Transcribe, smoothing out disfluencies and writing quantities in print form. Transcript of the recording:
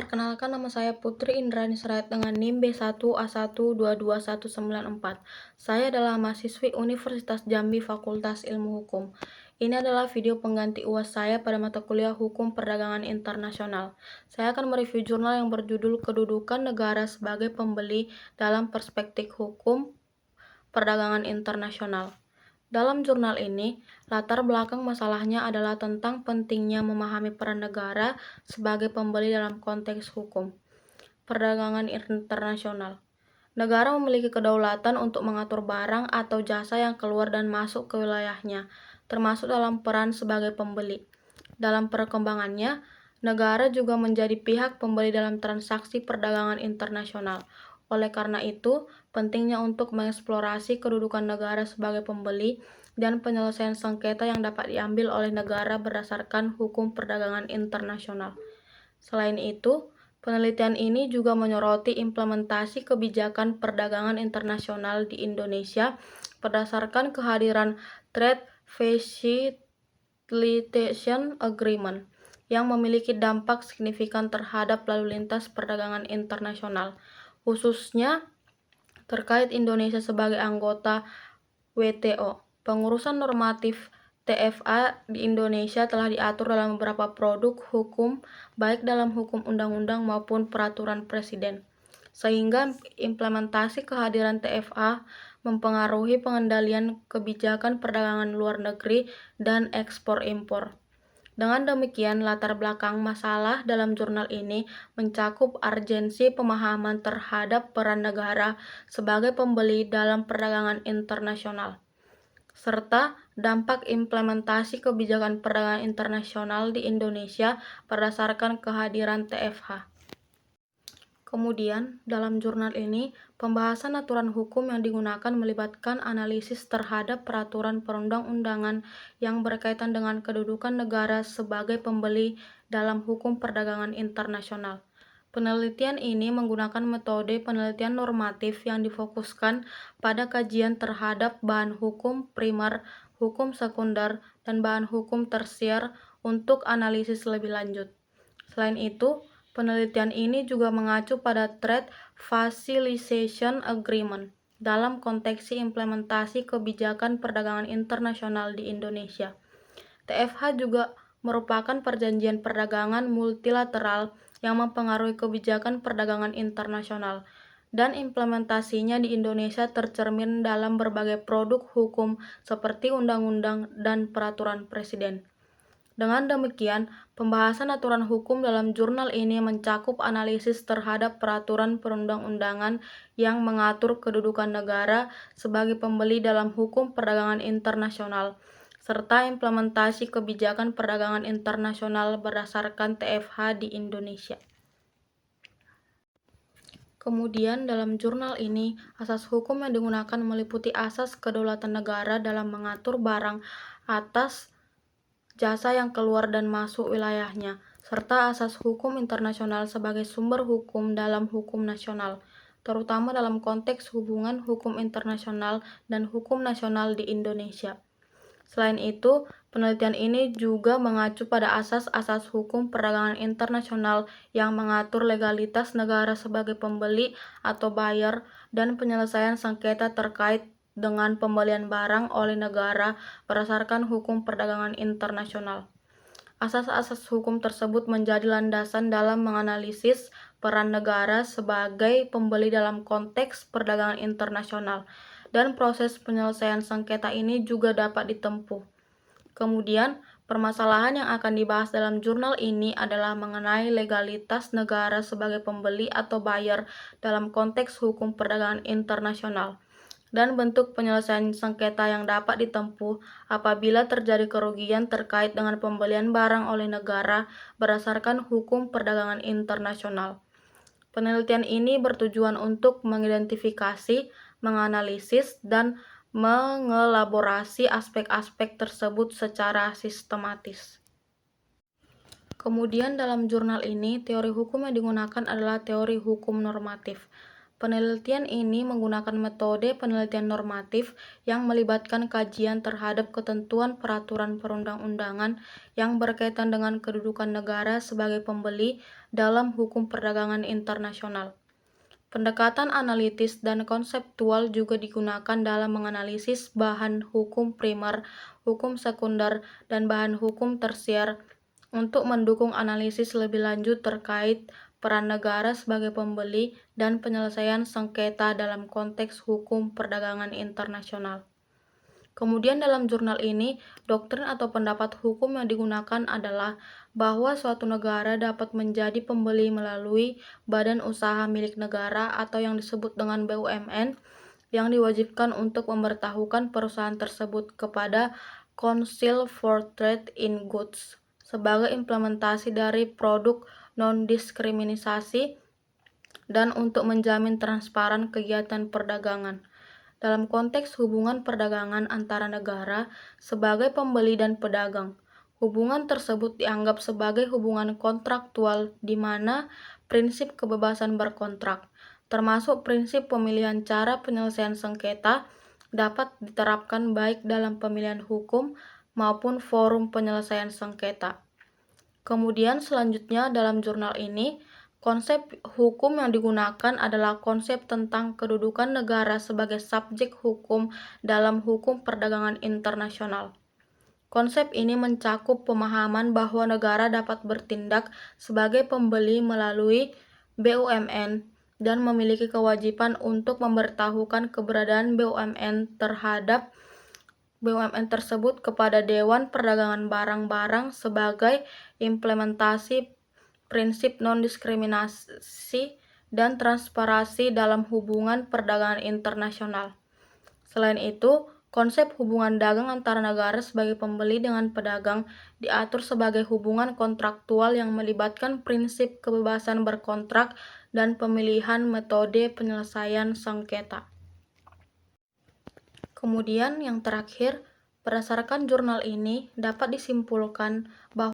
Perkenalkan, nama saya Putri Indrani Serait dengan NIM B1A1222194. Saya adalah mahasiswi Universitas Jambi Fakultas Ilmu Hukum. Ini adalah video pengganti UAS saya pada mata kuliah Hukum Perdagangan Internasional. Saya akan mereview jurnal yang berjudul Kedudukan Negara sebagai Pembeli dalam Perspektif Hukum Perdagangan Internasional. Dalam jurnal ini, latar belakang masalahnya adalah tentang pentingnya memahami peran negara sebagai pembeli dalam konteks hukum perdagangan internasional. Negara memiliki kedaulatan untuk mengatur barang atau jasa yang keluar dan masuk ke wilayahnya, termasuk dalam peran sebagai pembeli. Dalam perkembangannya, negara juga menjadi pihak pembeli dalam transaksi perdagangan internasional. Oleh karena itu, pentingnya untuk mengeksplorasi kedudukan negara sebagai pembeli dan penyelesaian sengketa yang dapat diambil oleh negara berdasarkan hukum perdagangan internasional. Selain itu, penelitian ini juga menyoroti implementasi kebijakan perdagangan internasional di Indonesia berdasarkan kehadiran Trade Facilitation Agreement yang memiliki dampak signifikan terhadap lalu lintas perdagangan internasional, khususnya terkait Indonesia sebagai anggota WTO. Pengurusan normatif TFA di Indonesia telah diatur dalam beberapa produk hukum, baik dalam hukum undang-undang maupun peraturan presiden, sehingga implementasi kehadiran TFA mempengaruhi pengendalian kebijakan perdagangan luar negeri dan ekspor-impor. Dengan demikian, latar belakang masalah dalam jurnal ini mencakup urgensi pemahaman terhadap peran negara sebagai pembeli dalam perdagangan internasional, serta dampak implementasi kebijakan perdagangan internasional di Indonesia berdasarkan kehadiran TFH. Kemudian, dalam jurnal ini, pembahasan aturan hukum yang digunakan melibatkan analisis terhadap peraturan perundang-undangan yang berkaitan dengan kedudukan negara sebagai pembeli dalam hukum perdagangan internasional. Penelitian ini menggunakan metode penelitian normatif yang difokuskan pada kajian terhadap bahan hukum primer, hukum sekunder, dan bahan hukum tersier untuk analisis lebih lanjut. Selain itu, penelitian ini juga mengacu pada Trade Facilitation Agreement dalam konteks implementasi kebijakan perdagangan internasional di Indonesia. TFH juga merupakan perjanjian perdagangan multilateral yang mempengaruhi kebijakan perdagangan internasional, dan implementasinya di Indonesia tercermin dalam berbagai produk hukum seperti undang-undang dan peraturan presiden. Dengan demikian, pembahasan aturan hukum dalam jurnal ini mencakup analisis terhadap peraturan perundang-undangan yang mengatur kedudukan negara sebagai pembeli dalam hukum perdagangan internasional, serta implementasi kebijakan perdagangan internasional berdasarkan TFH di Indonesia. Kemudian, dalam jurnal ini, asas hukum yang digunakan meliputi asas kedaulatan negara dalam mengatur barang atas jasa yang keluar dan masuk wilayahnya, serta asas hukum internasional sebagai sumber hukum dalam hukum nasional, terutama dalam konteks hubungan hukum internasional dan hukum nasional di Indonesia. Selain itu, penelitian ini juga mengacu pada asas-asas hukum perdagangan internasional yang mengatur legalitas negara sebagai pembeli atau buyer dan penyelesaian sengketa terkait dengan pembelian barang oleh negara berdasarkan hukum perdagangan internasional. Asas-asas hukum tersebut menjadi landasan dalam menganalisis peran negara sebagai pembeli dalam konteks perdagangan internasional, dan proses penyelesaian sengketa ini juga dapat ditempuh. Kemudian, permasalahan yang akan dibahas dalam jurnal ini adalah mengenai legalitas negara sebagai pembeli atau buyer dalam konteks hukum perdagangan internasional, dan bentuk penyelesaian sengketa yang dapat ditempuh apabila terjadi kerugian terkait dengan pembelian barang oleh negara berdasarkan hukum perdagangan internasional. Penelitian ini bertujuan untuk mengidentifikasi, menganalisis, dan mengelaborasi aspek-aspek tersebut secara sistematis. Kemudian, dalam jurnal ini, teori hukum yang digunakan adalah teori hukum normatif. Penelitian ini menggunakan metode penelitian normatif yang melibatkan kajian terhadap ketentuan peraturan perundang-undangan yang berkaitan dengan kedudukan negara sebagai pembeli dalam hukum perdagangan internasional. Pendekatan analitis dan konseptual juga digunakan dalam menganalisis bahan hukum primer, hukum sekunder, dan bahan hukum tersier untuk mendukung analisis lebih lanjut terkait peran negara sebagai pembeli dan penyelesaian sengketa dalam konteks hukum perdagangan internasional. Kemudian dalam jurnal ini, doktrin atau pendapat hukum yang digunakan adalah bahwa suatu negara dapat menjadi pembeli melalui badan usaha milik negara atau yang disebut dengan BUMN yang diwajibkan untuk memberitahukan perusahaan tersebut kepada Council for Trade in Goods sebagai implementasi dari produk non-diskriminasi dan untuk menjamin transparan kegiatan perdagangan. Dalam konteks hubungan perdagangan antara negara sebagai pembeli dan pedagang, hubungan tersebut dianggap sebagai hubungan kontraktual di mana prinsip kebebasan berkontrak, termasuk prinsip pemilihan cara penyelesaian sengketa, dapat diterapkan baik dalam pemilihan hukum maupun forum penyelesaian sengketa. Kemudian selanjutnya dalam jurnal ini, konsep hukum yang digunakan adalah konsep tentang kedudukan negara sebagai subjek hukum dalam hukum perdagangan internasional. Konsep ini mencakup pemahaman bahwa negara dapat bertindak sebagai pembeli melalui BUMN dan memiliki kewajiban untuk memberitahukan keberadaan BUMN terhadap BUMN tersebut kepada Dewan Perdagangan Barang-Barang sebagai implementasi prinsip non-diskriminasi dan transparansi dalam hubungan perdagangan internasional. Selain itu, konsep hubungan dagang antara negara sebagai pembeli dengan pedagang diatur sebagai hubungan kontraktual yang melibatkan prinsip kebebasan berkontrak dan pemilihan metode penyelesaian sengketa. Kemudian yang terakhir, berdasarkan jurnal ini dapat disimpulkan bahwa